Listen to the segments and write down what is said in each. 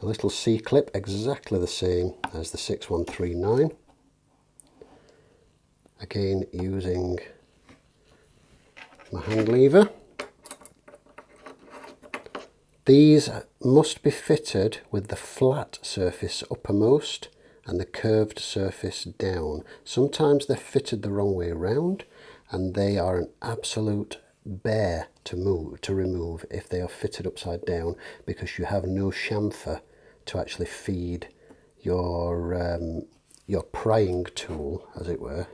a little C-clip, exactly the same as the 6139. Again, using my hand lever. These must be fitted with the flat surface uppermost and the curved surface down. Sometimes they're fitted the wrong way around, and they are an absolute bear to remove if they are fitted upside down, because you have no chamfer to actually feed your prying tool, as it were,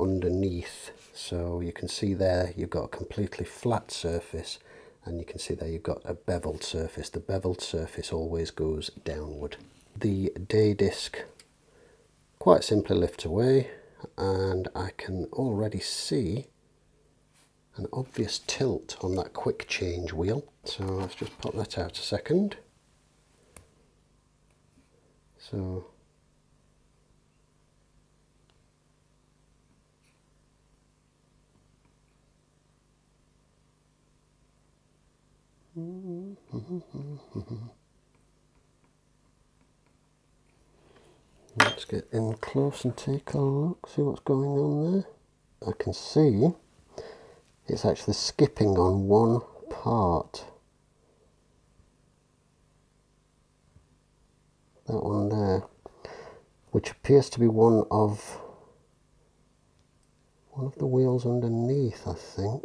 underneath. So you can see there you've got a completely flat surface, and you can see there you've got a beveled surface. The beveled surface always goes downward. The day disc quite simply lifts away, and I can already see an obvious tilt on that quick change wheel. So let's just pop that out a second. So let's get in close and take a look, see what's going on there. I can see it's actually skipping on one part. That one there, which appears to be one of the wheels underneath, I think.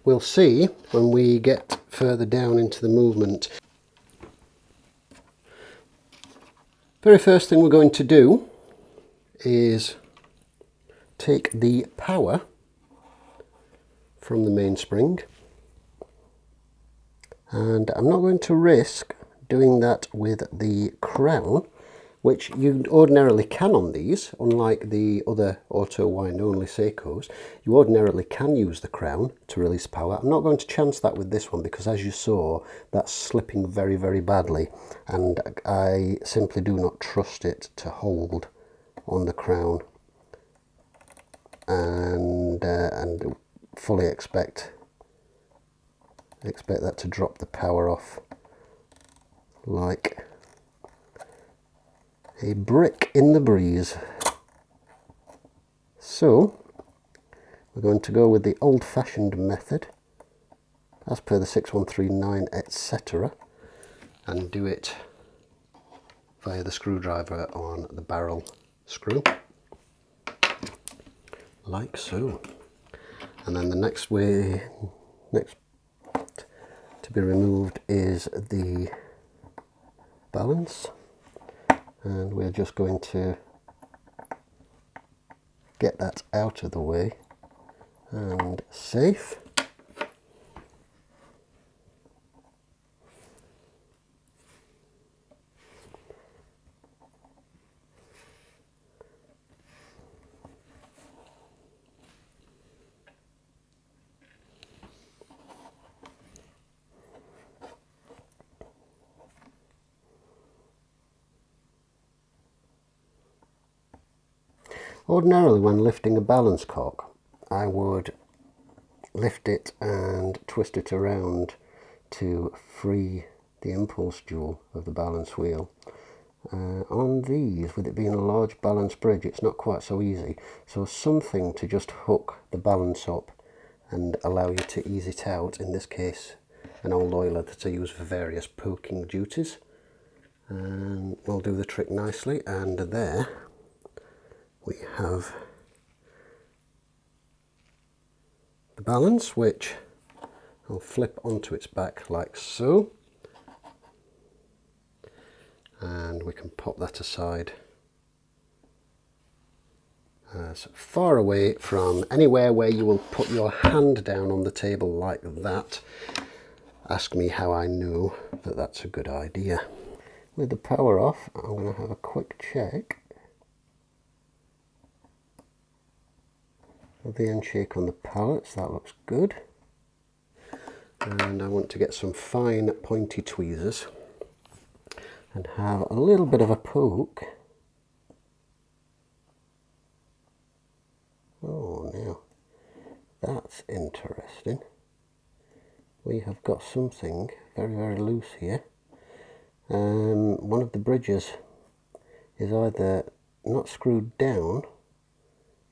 We'll see when we get further down into the movement. Very first thing we're going to do is take the power from the mainspring, and I'm not going to risk doing that with the crown, which you ordinarily can on these. Unlike the other auto wind only Seikos, you ordinarily can use the crown to release power. I'm not going to chance that with this one, because as you saw, that's slipping very, very badly, and I simply do not trust it to hold on the crown, and fully expect that to drop the power off like a brick in the breeze. So we're going to go with the old-fashioned method, as per the 6139, etc., and do it via the screwdriver on the barrel screw, like so. And then the next to be removed is the balance, and we're just going to get that out of the way and safe. Ordinarily, when lifting a balance cock, I would lift it and twist it around to free the impulse jewel of the balance wheel. On these, with it being a large balance bridge, it's not quite so easy. So something to just hook the balance up and allow you to ease it out. In this case, an old oiler that I use for various poking duties, and will do the trick nicely. And there we have the balance, which I'll flip onto its back like so, and we can pop that aside as far away from anywhere where you will put your hand down on the table like that. Ask me how I know that that's a good idea. With the power off, I'm going to have a quick check of the end shake on the pallets. That looks good. And I want to get some fine pointy tweezers and have a little bit of a poke. Oh, now that's interesting. We have got something very, very loose here, one of the bridges is either not screwed down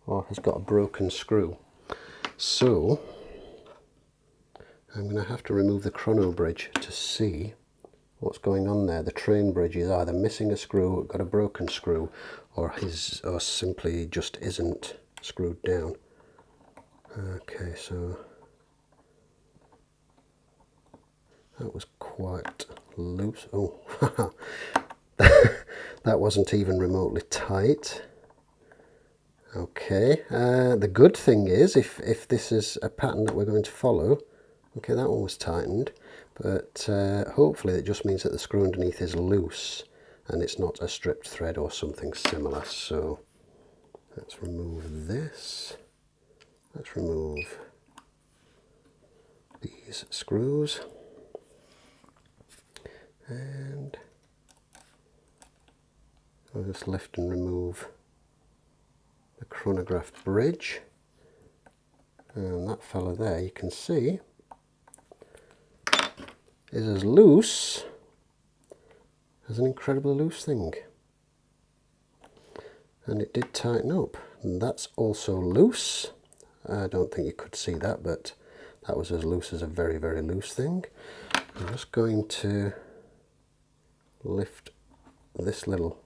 or has got a broken screw. So I'm going to have to remove the chrono bridge to see what's going on there. The train bridge is either missing a screw, got a broken screw, or simply just isn't screwed down. Okay, so that was quite loose. Oh, that wasn't even remotely tight. Okay, the good thing is, if this is a pattern that we're going to follow, okay, that one was tightened, but hopefully it just means that the screw underneath is loose and it's not a stripped thread or something similar. So let's remove this. Let's remove these screws. And I'll just lift and remove the chronograph bridge. And that fella there, you can see, is as loose as an incredibly loose thing. And it did tighten up. And that's also loose. I don't think you could see that, but that was as loose as a very, very loose thing. I'm just going to lift this little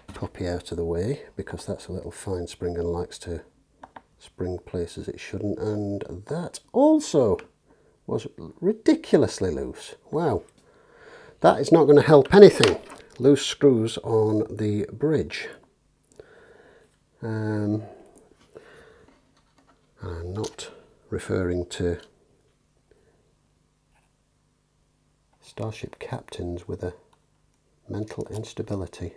puppy out of the way because that's a little fine spring and likes to spring places it shouldn't, and that also was ridiculously loose. Wow, that is not going to help anything. Loose screws on the bridge. I'm not referring to starship captains with a mental instability.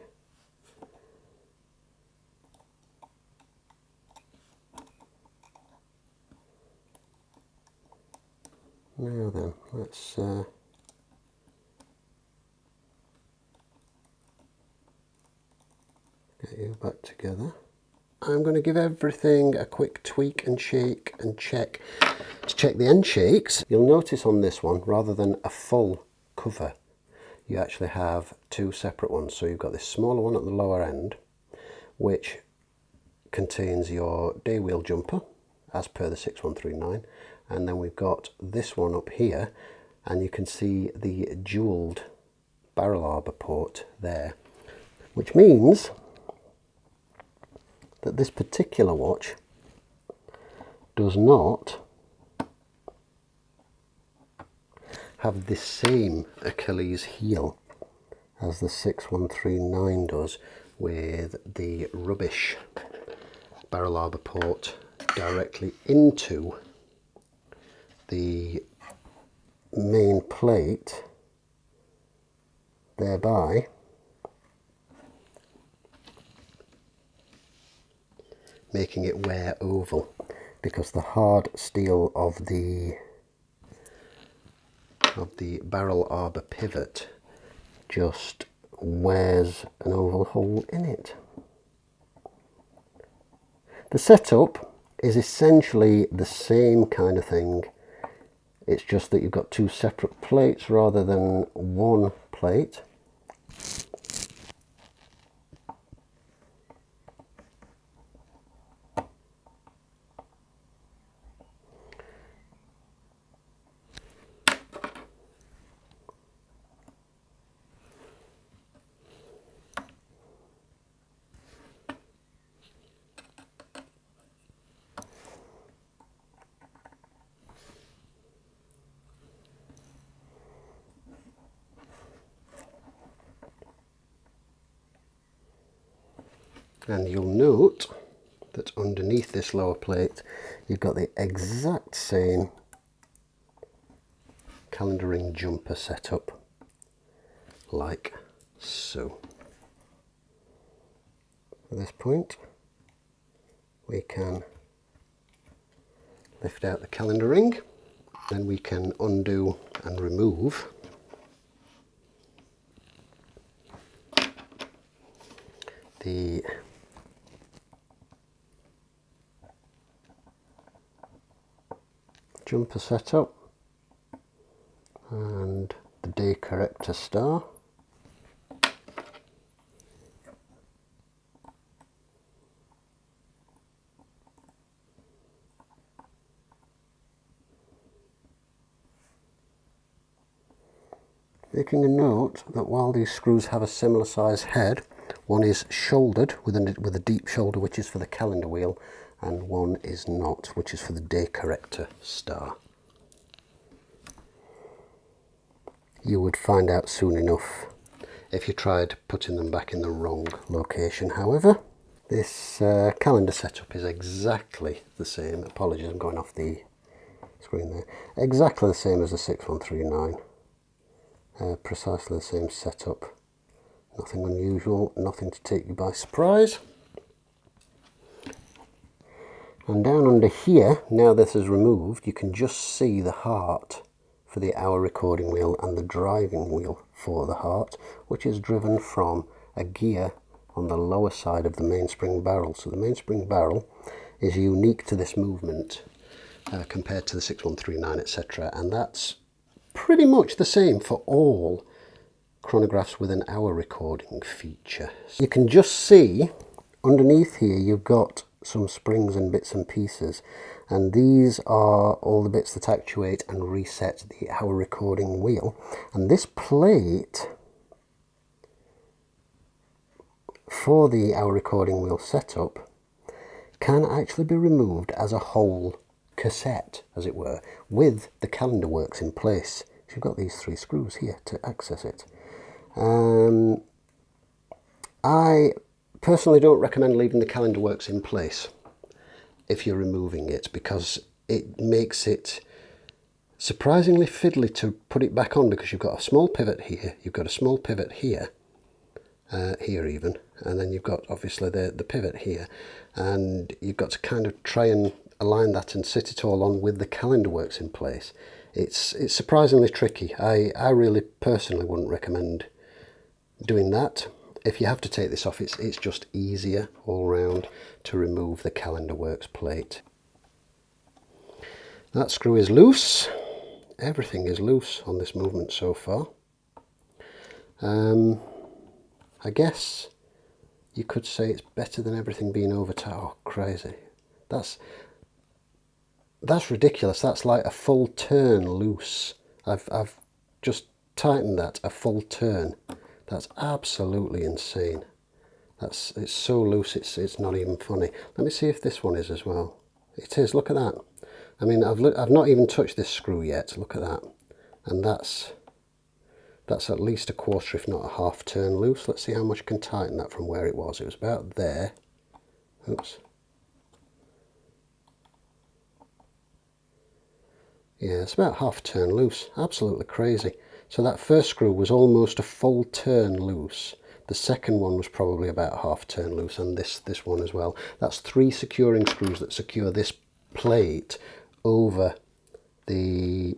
Now then, let's get you back together. I'm going to give everything a quick tweak and shake and check to check the end shakes. You'll notice on this one, rather than a full cover, you actually have two separate ones. So you've got this smaller one at the lower end, which contains your day wheel jumper as per the 6139, and then we've got this one up here, and you can see the jeweled barrel arbor port there, which means that this particular watch does not have the same Achilles heel as the 6139 does, with the rubbish barrel arbor port directly into the main plate, thereby making it wear oval, because the hard steel of the barrel arbor pivot just wears an oval hole in it. The setup is essentially the same kind of thing. It's just that you've got two separate plates rather than one plate. And you'll note that underneath this lower plate you've got the exact same calendar ring jumper setup, like so. At this point we can lift out the calendar ring, then we can undo and remove the jumper setup and the day corrector star. Making a note that while these screws have a similar size head, one is shouldered with a deep shoulder, which is for the calendar wheel, and one is not, which is for the day corrector star. You would find out soon enough if you tried putting them back in the wrong location. However, this calendar setup is exactly the same. Apologies, I'm going off the screen there. Exactly the same as the 6139. Precisely the same setup. Nothing unusual, nothing to take you by surprise. And down under here, now this is removed, you can just see the heart for the hour recording wheel and the driving wheel for the heart, which is driven from a gear on the lower side of the mainspring barrel. So the mainspring barrel is unique to this movement compared to the 6139, etc. And that's pretty much the same for all chronographs with an hour recording feature. You can just see underneath here you've got some springs and bits and pieces, and these are all the bits that actuate and reset the hour recording wheel. And this plate for the hour recording wheel setup can actually be removed as a whole cassette, as it were, with the calendar works in place. You've got these 3 screws here to access it. I personally don't recommend leaving the calendar works in place if you're removing it, because it makes it surprisingly fiddly to put it back on, because you've got a small pivot here, you've got a small pivot here, here even, and then you've got obviously the pivot here, and you've got to kind of try and align that and sit it all on with the calendar works in place. It's surprisingly tricky. I really personally wouldn't recommend doing that. If you have to take this off, it's just easier all round to remove the calendar works plate. That screw is loose. Everything is loose on this movement so far. I guess you could say it's better than everything being over tight. Oh, crazy. That's ridiculous. That's like a full turn loose. I've just tightened that a full turn. That's absolutely insane. It's so loose, it's not even funny. Let me see if this one is as well. It is. Look at that. I mean, I've not even touched this screw yet. Look at that. And that's at least a quarter, if not a half turn loose. Let's see how much I can tighten that from where it was. It was about there. Oops. Yeah, it's about half turn loose. Absolutely crazy. So that first screw was almost a full turn loose. The second one was probably about half turn loose, and this one as well. That's 3 securing screws that secure this plate over the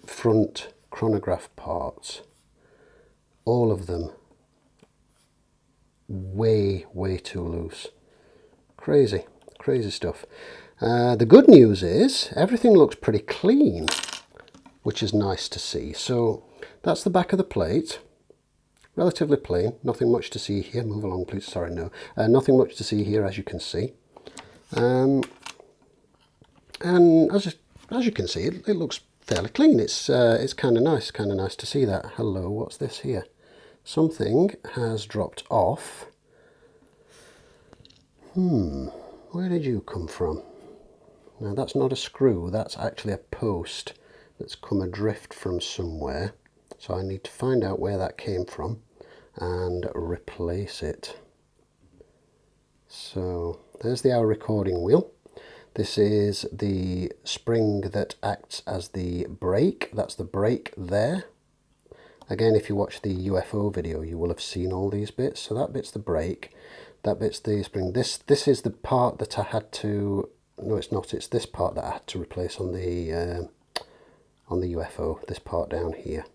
front chronograph parts. All of them way too loose. Crazy stuff. The good news is everything looks pretty clean, which is nice to see. So that's the back of the plate. Relatively plain, nothing much to see here. Move along, please. Sorry, no. Nothing much to see here, as you can see. And as you can see, it looks fairly clean. It's kind of nice to see that. Hello, what's this here? Something has dropped off. Where did you come from? Now that's not a screw, that's actually a post that's come adrift from somewhere. So I need to find out where that came from and replace it. So there's the hour recording wheel. This is the spring that acts as the brake. That's the brake there. Again, if you watch the UFO video, you will have seen all these bits. So that bit's the brake, that bit's the spring. This is the part that I had to, no it's not, it's this part that I had to replace on the UFO, this part down here.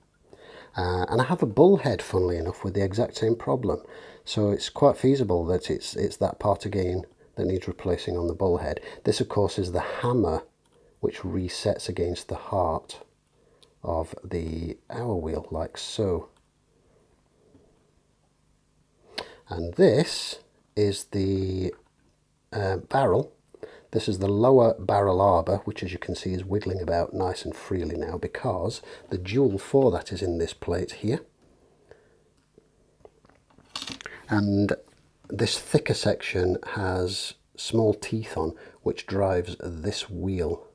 And I have a bullhead, funnily enough, with the exact same problem. So it's quite feasible that it's that part again that needs replacing on the bullhead. This, of course, is the hammer which resets against the heart of the hour wheel, like so. And this is the barrel This is the lower barrel arbor, which as you can see is wiggling about nice and freely now because the jewel for that is in this plate here. And this thicker section has small teeth on, which drives this wheel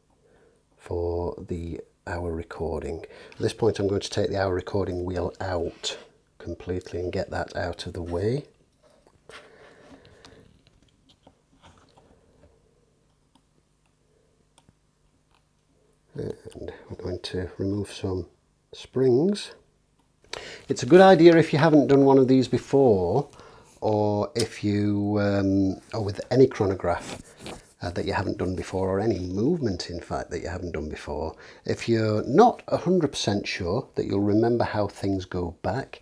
for the hour recording. At this point I'm going to take the hour recording wheel out completely and get that out of the way. And we're going to remove some springs. It's a good idea if you haven't done one of these before, or if you, or with any chronograph that you haven't done before, or any movement in fact that you haven't done before. If you're not 100% sure that you'll remember how things go back,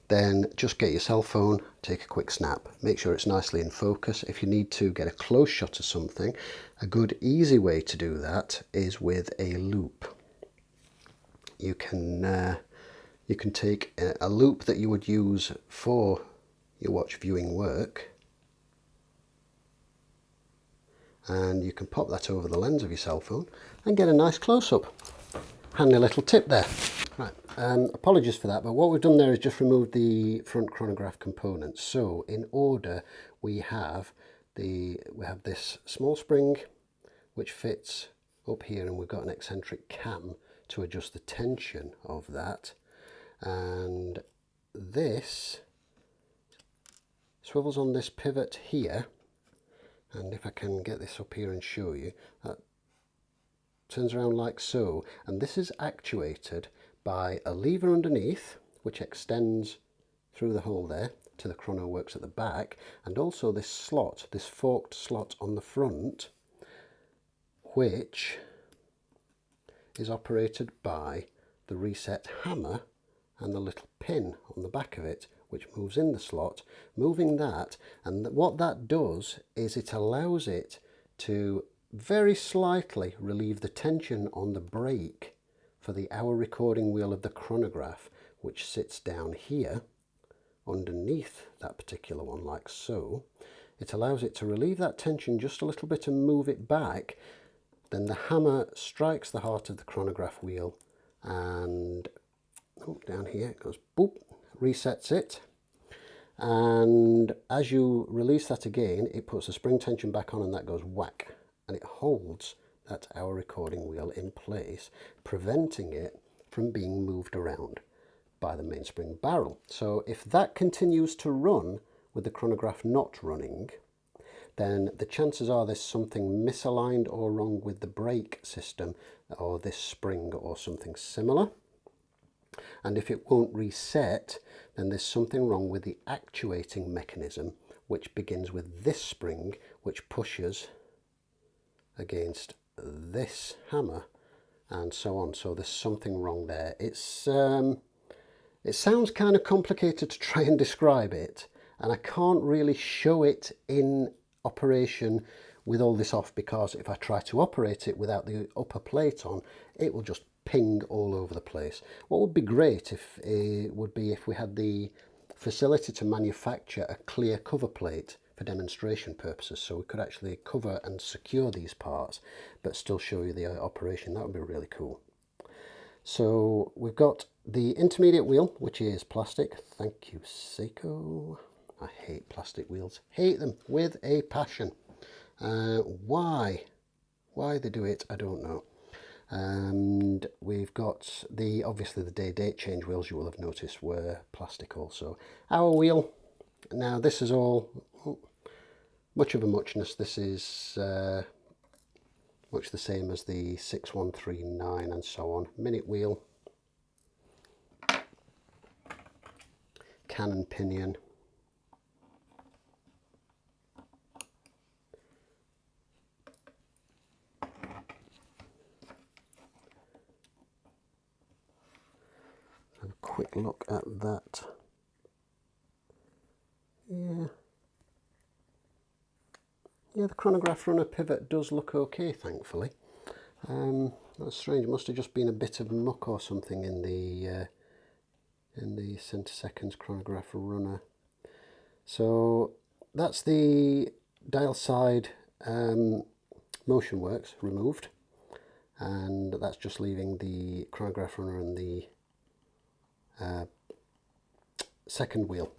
then just get your cell phone, take a quick snap, make sure it's nicely in focus. If you need to get a close shot of something, a good easy way to do that is with a loop. You can take a loop that you would use for your watch viewing work, and you can pop that over the lens of your cell phone and get a nice close-up. Handy little tip there. Right, apologies for that, but what we've done there is just removed the front chronograph components. So in order, we have this small spring which fits up here, and we've got an eccentric cam to adjust the tension of that, and this swivels on this pivot here, and if I can get this up here and show you, that turns around like so, and this is actuated by a lever underneath which extends through the hole there to the chrono works at the back, and also this slot, this forked slot on the front, which is operated by the reset hammer and the little pin on the back of it, which moves in the slot, moving that, and what that does is it allows it to very slightly relieve the tension on the brake for the hour recording wheel of the chronograph, which sits down here underneath that particular one, like so. It allows it to relieve that tension just a little bit and move it back. Then the hammer strikes the heart of the chronograph wheel, and down here it goes boop, resets it, and as you release that again, it puts the spring tension back on, and that goes whack, and it holds that hour recording wheel in place, preventing it from being moved around by the mainspring barrel. So if that continues to run with the chronograph not running, then the chances are there's something misaligned or wrong with the brake system or this spring or something similar. And if it won't reset, then there's something wrong with the actuating mechanism, which begins with this spring, which pushes against this hammer and so on. So there's something wrong there. It sounds kind of complicated to try and describe it, and I can't really show it in operation with all this off, because if I try to operate it without the upper plate on, it will just ping all over the place. What would be great would be if we had the facility to manufacture a clear cover plate for demonstration purposes, so we could actually cover and secure these parts but still show you the operation. That would be really cool. So we've got the intermediate wheel, which is plastic. Thank you, Seiko. I hate plastic wheels, hate them with a passion. Why they do it, I don't know. And we've got obviously the date change wheels, you will have noticed, were plastic also. Our wheel, now this is all much of a muchness. This is much the same as the 6139 and so on. Minute wheel, cannon pinion, have a quick look at that. Yeah, the chronograph runner pivot does look okay, thankfully. That's strange. It must have just been a bit of muck or something in the centiseconds chronograph runner. So that's the dial side motion works removed, and that's just leaving the chronograph runner and the second wheel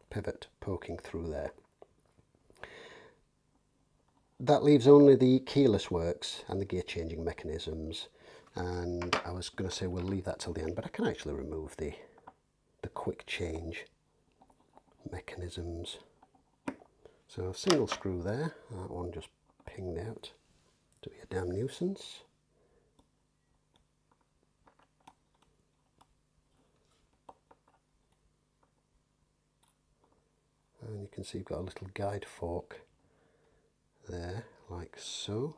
pivot poking through there. That leaves only the keyless works and the gear changing mechanisms, and I was going to say we'll leave that till the end, but I can actually remove the quick change mechanisms. So single screw there, that one just pinged out to be a damn nuisance. And you can see you've got a little guide fork there, like so.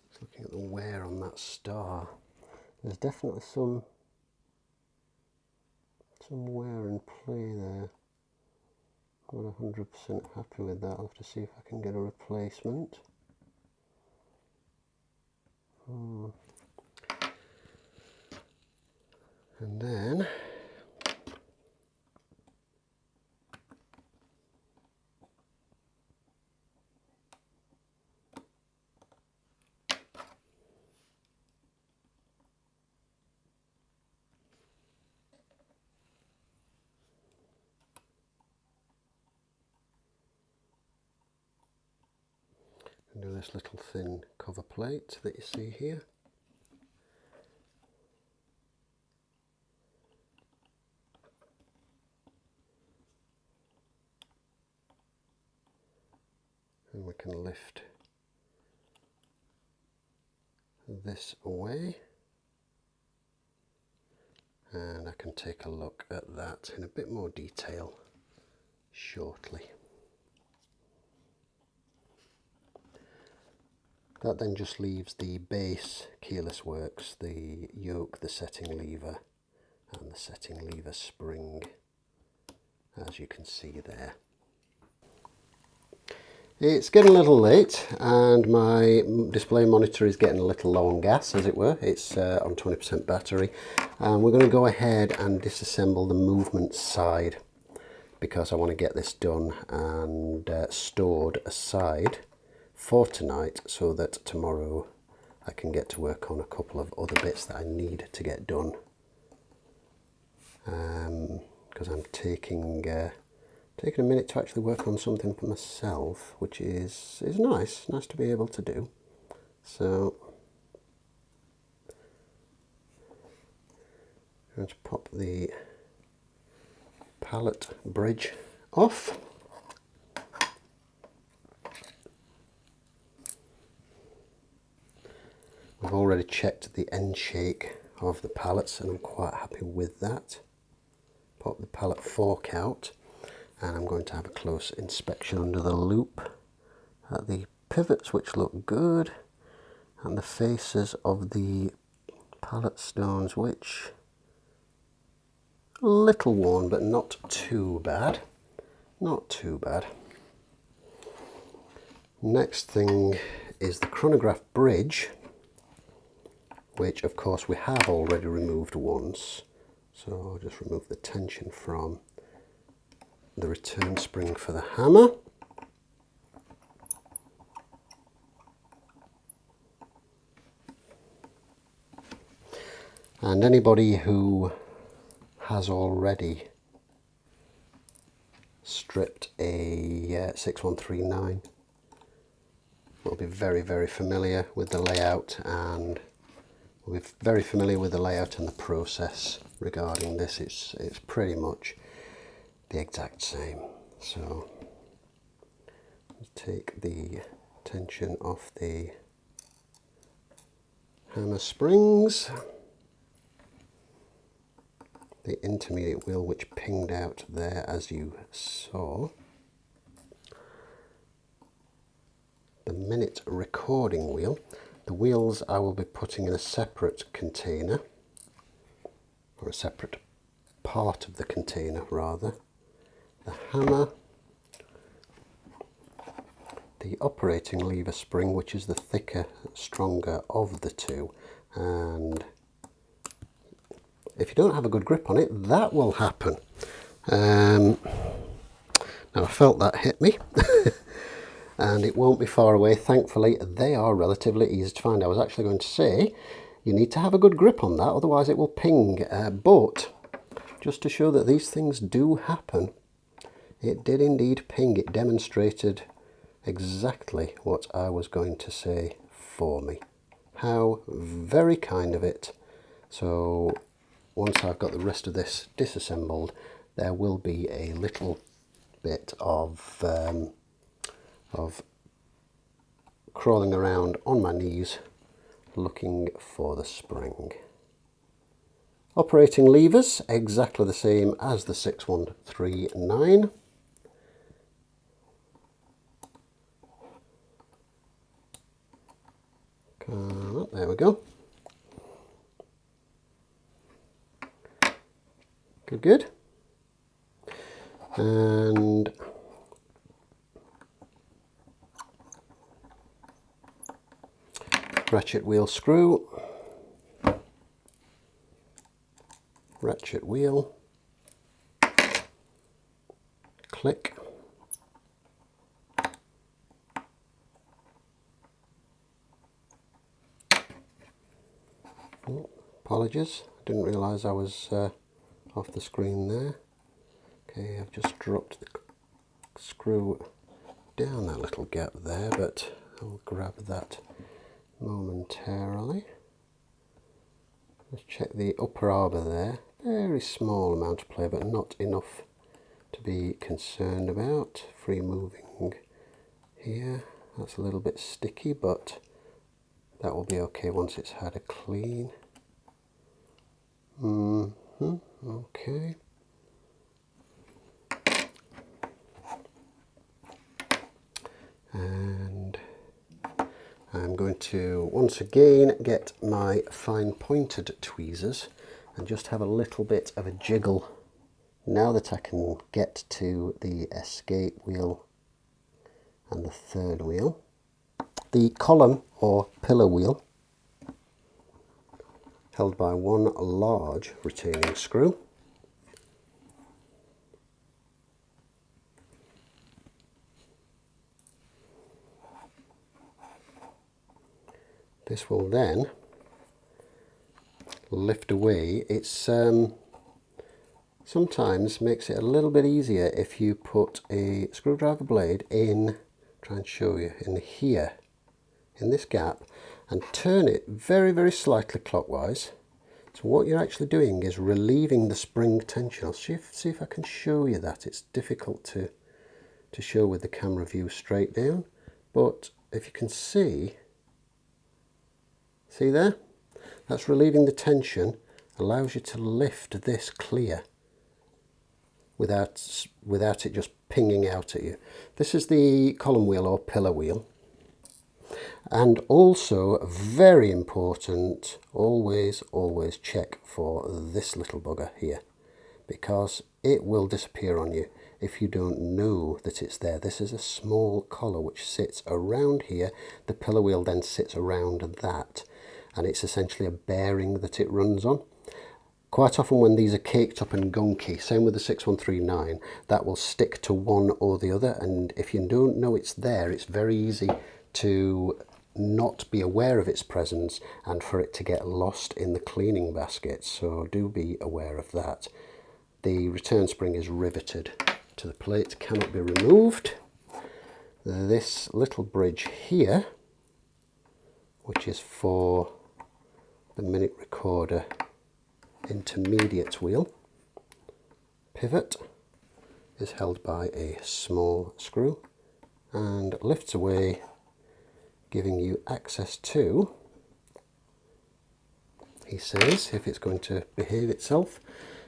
Just looking at the wear on that star, there's definitely some wear and play there. I'm not 100% happy with that. I'll have to see if I can get a replacement. And then do this little thin cover plate that you see here. And we can lift this away, and I can take a look at that in a bit more detail shortly. That then just leaves the base keyless works, the yoke, the setting lever and the setting lever spring, as you can see there. It's getting a little late and my display monitor is getting a little low on gas, as it were. It's on 20% battery, and we're going to go ahead and disassemble the movement side because I want to get this done and stored aside for tonight so that tomorrow I can get to work on a couple of other bits that I need to get done, because I'm taking a minute to actually work on something for myself, which is nice to be able to do. So let's pop the pallet bridge off. I've already checked the end shake of the pallets and I'm quite happy with that. Pop the pallet fork out and I'm going to have a close inspection under the loop at the pivots, which look good, and the faces of the pallet stones, which a little worn but not too bad. Not too bad. Next thing is the chronograph bridge, which of course we have already removed once. So I'll just remove the tension from the return spring for the hammer. And anybody who has already stripped a 6139 will be very, very familiar with the layout, and will be very familiar with the layout and the process regarding this. It's pretty much the exact same. So let's take the tension off the hammer springs. The intermediate wheel, which pinged out there as you saw. The minute recording wheel. The wheels I will be putting in a separate container, or a separate part of the container rather. The hammer, the operating lever spring, which is the thicker, stronger of the two, and if you don't have a good grip on it, that will happen. Now I felt that hit me. And it won't be far away. Thankfully, they are relatively easy to find. I was actually going to say you need to have a good grip on that, otherwise it will ping. But just to show that these things do happen, it did indeed ping. It demonstrated exactly what I was going to say for me. How very kind of it. So once I've got the rest of this disassembled, there will be a little bit of crawling around on my knees looking for the spring. Operating levers, exactly the same as the 6139. There we go. Good, good. And ratchet wheel screw, ratchet wheel, click, oh, apologies, didn't realise I was off the screen there. Okay, I've just dropped the screw down that little gap there, but I'll grab that momentarily. Let's check the upper arbor there. Very small amount of play, but not enough to be concerned about. Free moving here. That's a little bit sticky, but that will be okay once it's had a clean. Okay. And I'm going to once again get my fine pointed tweezers and just have a little bit of a jiggle now that I can get to the escape wheel and the third wheel. The column or pillar wheel held by one large retaining screw. This will then lift away. It's sometimes makes it a little bit easier if you put a screwdriver blade in, try and show you, in here, in this gap, and turn it very, very slightly clockwise. So what you're actually doing is relieving the spring tension. I'll see if I can show you that. It's difficult to show with the camera view straight down, but if you can see there? That's relieving the tension, allows you to lift this clear without it just pinging out at you. This is the column wheel or pillar wheel. And also, very important, always check for this little bugger here, because it will disappear on you if you don't know that it's there. This is a small collar which sits around here. The pillar wheel then sits around that, and it's essentially a bearing that it runs on. Quite often when these are caked up and gunky, same with the 6139, that will stick to one or the other, and if you don't know it's there, it's very easy to not be aware of its presence and for it to get lost in the cleaning basket, so do be aware of that. The return spring is riveted to the plate, cannot be removed. This little bridge here, which is for the minute recorder intermediate wheel pivot, is held by a small screw and lifts away, giving you access to, he says, if it's going to behave itself,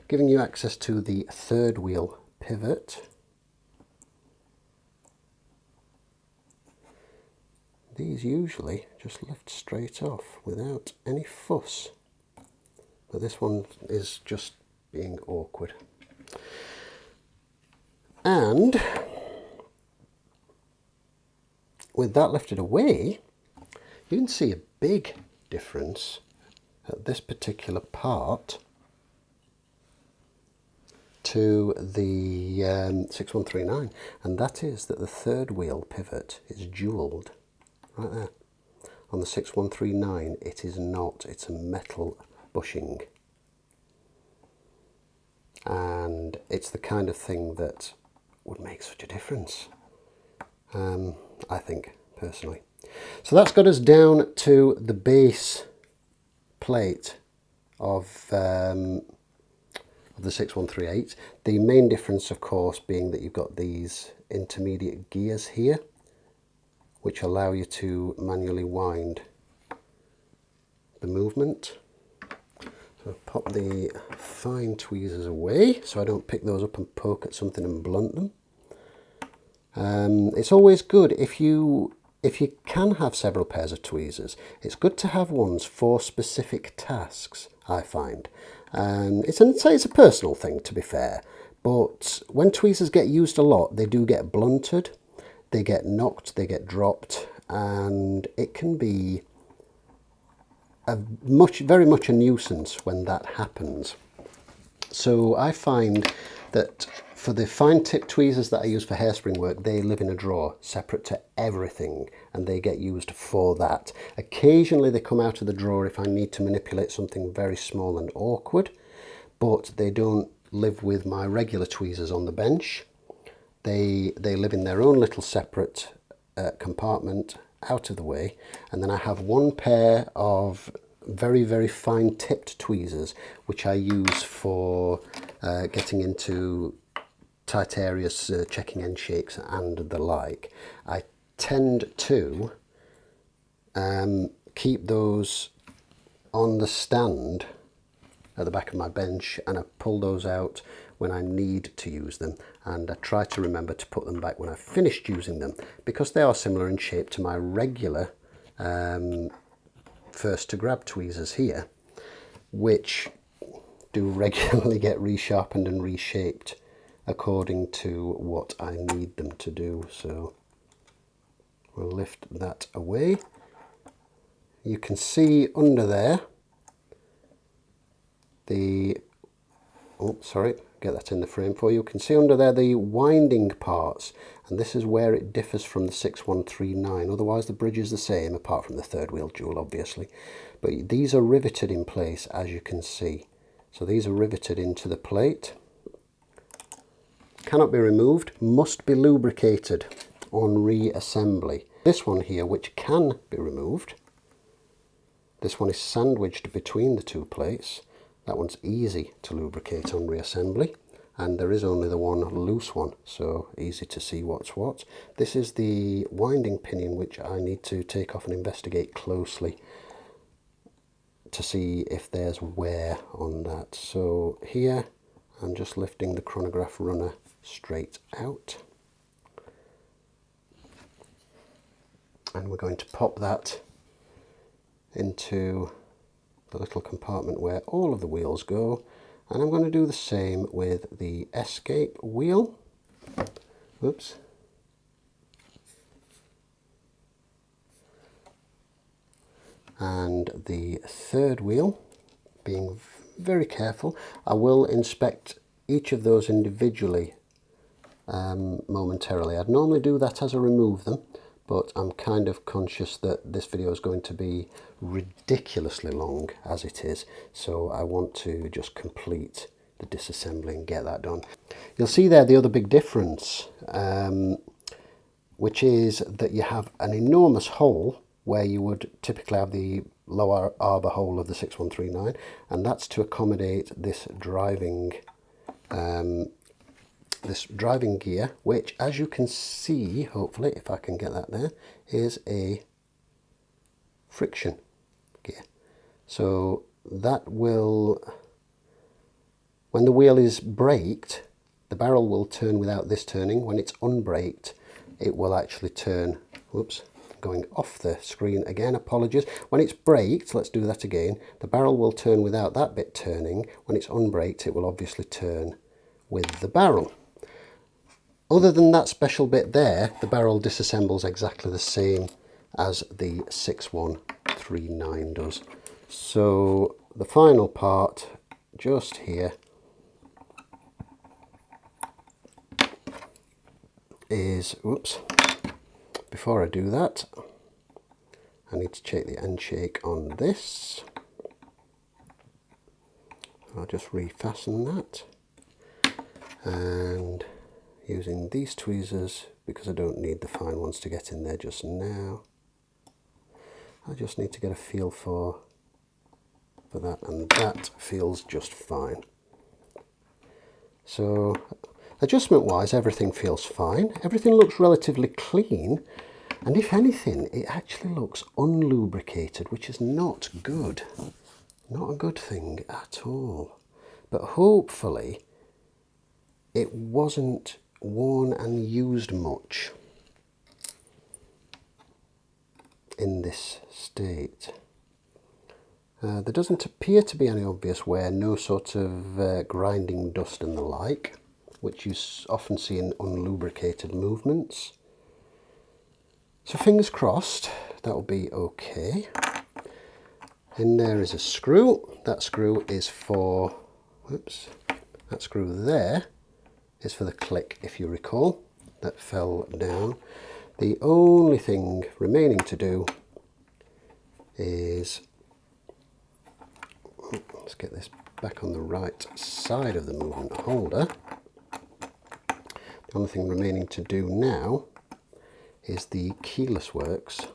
giving you access to the third wheel pivot. These usually just lift straight off without any fuss, but this one is just being awkward. And with that lifted away, you can see a big difference at this particular part to the 6139, and that is that the third wheel pivot is jewelled right there. On the 6139 it is not, it's a metal bushing, and it's the kind of thing that would make such a difference, I think, personally. So that's got us down to the base plate of the 6138. The main difference, of course, being that you've got these intermediate gears here, which allow you to manually wind the movement. So pop the fine tweezers away so I don't pick those up and poke at something and blunt them. It's always good if you can have several pairs of tweezers. It's good to have ones for specific tasks, I find. And it's a personal thing, to be fair, but when tweezers get used a lot, they do get blunted, they get knocked, they get dropped, and it can be very much a nuisance when that happens. So I find that for the fine tip tweezers that I use for hairspring work, they live in a drawer separate to everything, and they get used for that. Occasionally they come out of the drawer if I need to manipulate something very small and awkward, but they don't live with my regular tweezers on the bench. They live in their own little separate compartment out of the way, and then I have one pair of very, very fine tipped tweezers which I use for getting into tight areas, checking end shapes and the like. I tend to keep those on the stand at the back of my bench, and I pull those out when I need to use them, and I try to remember to put them back when I've finished using them, because they are similar in shape to my regular first to grab tweezers here, which do regularly get resharpened and reshaped according to what I need them to do. So we'll lift that away. You can see under there get that in the frame for you. You can see under there the winding parts, and this is where it differs from the 6139. Otherwise the bridge is the same, apart from the third wheel jewel obviously, but these are riveted in place, as you can see. So these are riveted into the plate, cannot be removed, must be lubricated on reassembly. This one here, which can be removed, this one is sandwiched between the two plates. That one's easy to lubricate on reassembly, and there is only the one loose one, so easy to see what's what. This is the winding pinion, which I need to take off and investigate closely to see if there's wear on that. So here I'm just lifting the chronograph runner straight out, and we're going to pop that into the little compartment where all of the wheels go, and I'm going to do the same with the escape wheel. Oops. And the third wheel, being very careful. I will inspect each of those individually momentarily. I'd normally do that as I remove them, but I'm kind of conscious that this video is going to be ridiculously long as it is, so I want to just complete the disassembly and get that done. You'll see there the other big difference, which is that you have an enormous hole where you would typically have the lower arbor hole of the 6139, and that's to accommodate this driving gear, which, as you can see, hopefully, if I can get that there, is a friction gear. So that will, when the wheel is braked, the barrel will turn without this turning. When it's unbraked, it will actually turn. Whoops, going off the screen again, apologies. When it's braked, let's do that again, the barrel will turn without that bit turning. When it's unbraked, it will obviously turn with the barrel. Other than that special bit there, the barrel disassembles exactly the same as the 6139 does. So the final part just here is, whoops, before I do that, I need to check the end shake on this. I'll just refasten that, and using these tweezers, because I don't need the fine ones to get in there just now, I just need to get a feel for that, and that feels just fine. So adjustment wise, everything feels fine. Everything looks relatively clean, and if anything, it actually looks unlubricated, which is not good. Not a good thing at all. But hopefully it wasn't worn and used much in this state. There doesn't appear to be any obvious wear, no sort of grinding dust and the like, which you often see in unlubricated movements. So fingers crossed, that'll be okay. And there is a screw. That screw is for, whoops, that screw there is for the click, if you recall. That fell down. The only thing remaining to do is, let's get this back on the right side of the movement holder. The only thing remaining to do now is the keyless works.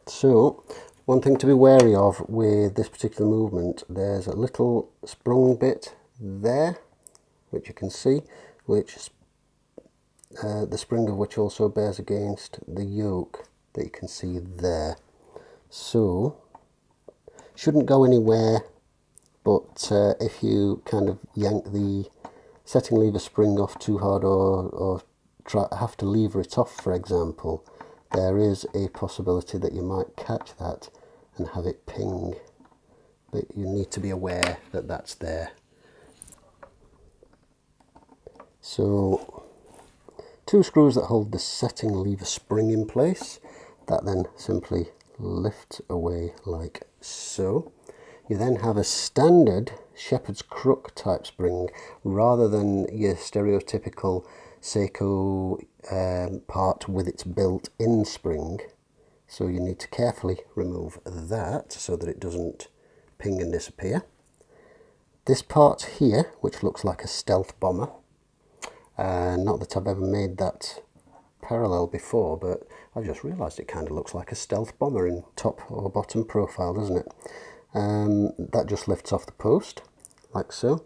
So, one thing to be wary of with this particular movement, there's a little sprung bit there, which you can see, which the spring of which also bears against the yoke that you can see there. So, shouldn't go anywhere, but if you kind of yank the setting lever spring off too hard, or have to lever it off, for example, there is a possibility that you might catch that and have it ping, but you need to be aware that that's there. So 2 screws that hold the setting lever spring in place, that then simply lifts away like so. You then have a standard shepherd's crook type spring rather than your stereotypical Seiko part with its built-in spring. So you need to carefully remove that so that it doesn't ping and disappear. This part here, which looks like a stealth bomber, not that I've ever made that parallel before, but I've just realised it kind of looks like a stealth bomber in top or bottom profile, doesn't it? That just lifts off the post, like so.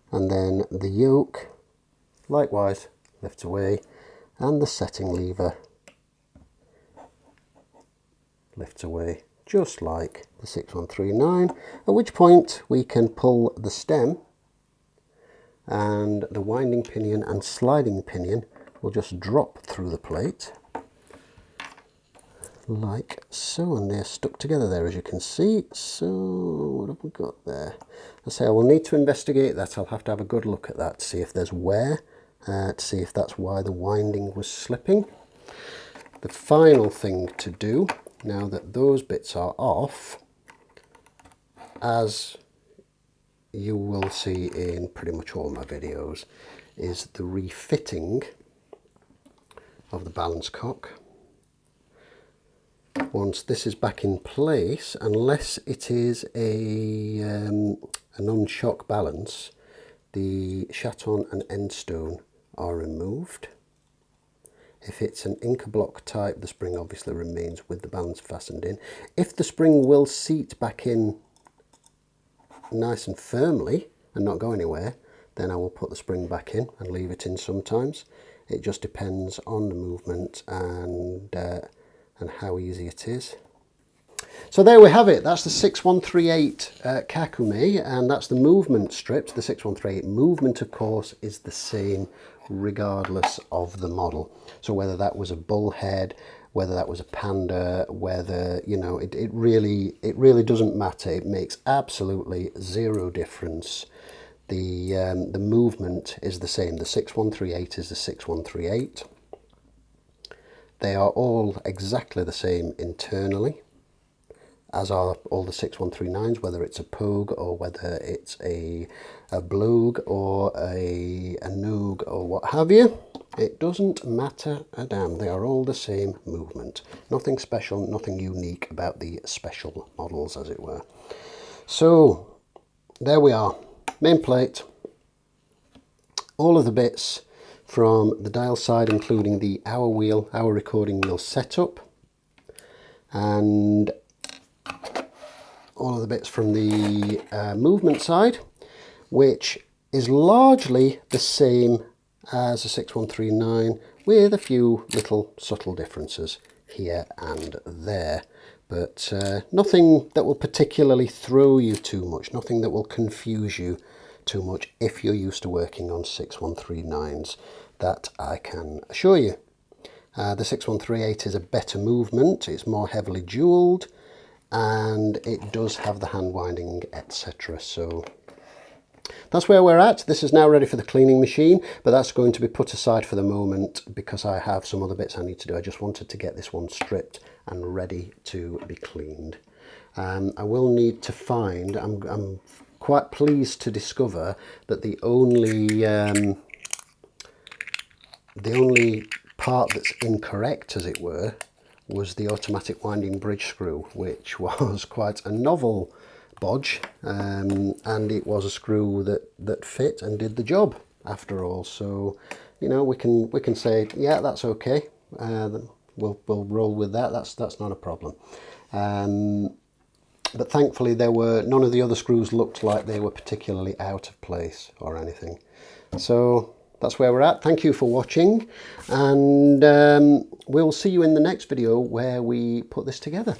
And then the yoke, likewise, lifts away, and the setting lever lifts away, just like the 6139, at which point we can pull the stem, and the winding pinion and sliding pinion will just drop through the plate, like so, and they're stuck together there, as you can see. So what have we got there? I say I will need to investigate that. I'll have to have a good look at that to see if there's wear, to see if that's why the winding was slipping. The final thing to do, now that those bits are off, as you will see in pretty much all my videos, is the refitting of the balance cock. Once this is back in place, unless it is a non-shock balance, the chaton and end stone are removed. If it's an Inca block type, the spring obviously remains with the balance fastened in. If the spring will seat back in nice and firmly and not go anywhere, then I will put the spring back in and leave it in sometimes. It just depends on the movement and how easy it is. So there we have it. That's the 6138 Kakume, and that's the movement stripped. The 6138 movement, of course, is the same regardless of the model. So whether that was a bullhead, whether that was a panda, whether, you know, it really doesn't matter. It makes absolutely zero difference. the movement is the same. The 6138 is the 6138. They are all exactly the same internally, as are all the 6139s, whether it's a Pogue or whether it's a Blogue or a Nogue or what have you. It doesn't matter a damn. They are all the same movement. Nothing special, nothing unique about the special models, as it were. So there we are. Main plate. All of the bits from the dial side, including the hour wheel, hour recording wheel setup, and all of the bits from the movement side, which is largely the same as a 6139 with a few little subtle differences here and there, but nothing that will particularly throw you too much, nothing that will confuse you too much if you're used to working on 6139s, that I can assure you. The 6138 is a better movement, it's more heavily jewelled, and it does have the hand winding, etc. So that's where we're at. This is now ready for the cleaning machine, but that's going to be put aside for the moment because I have some other bits I need to do. I just wanted to get this one stripped and ready to be cleaned. I will need to find, I'm quite pleased to discover that the only part that's incorrect, as it were, was the automatic winding bridge screw, which was quite a novel bodge, and it was a screw that fit and did the job after all. So, you know, we can say, yeah, that's okay. We'll roll with that. That's not a problem. But thankfully, none of the other screws looked like they were particularly out of place or anything. So that's where we're at. Thank you for watching, and we'll see you in the next video where we put this together.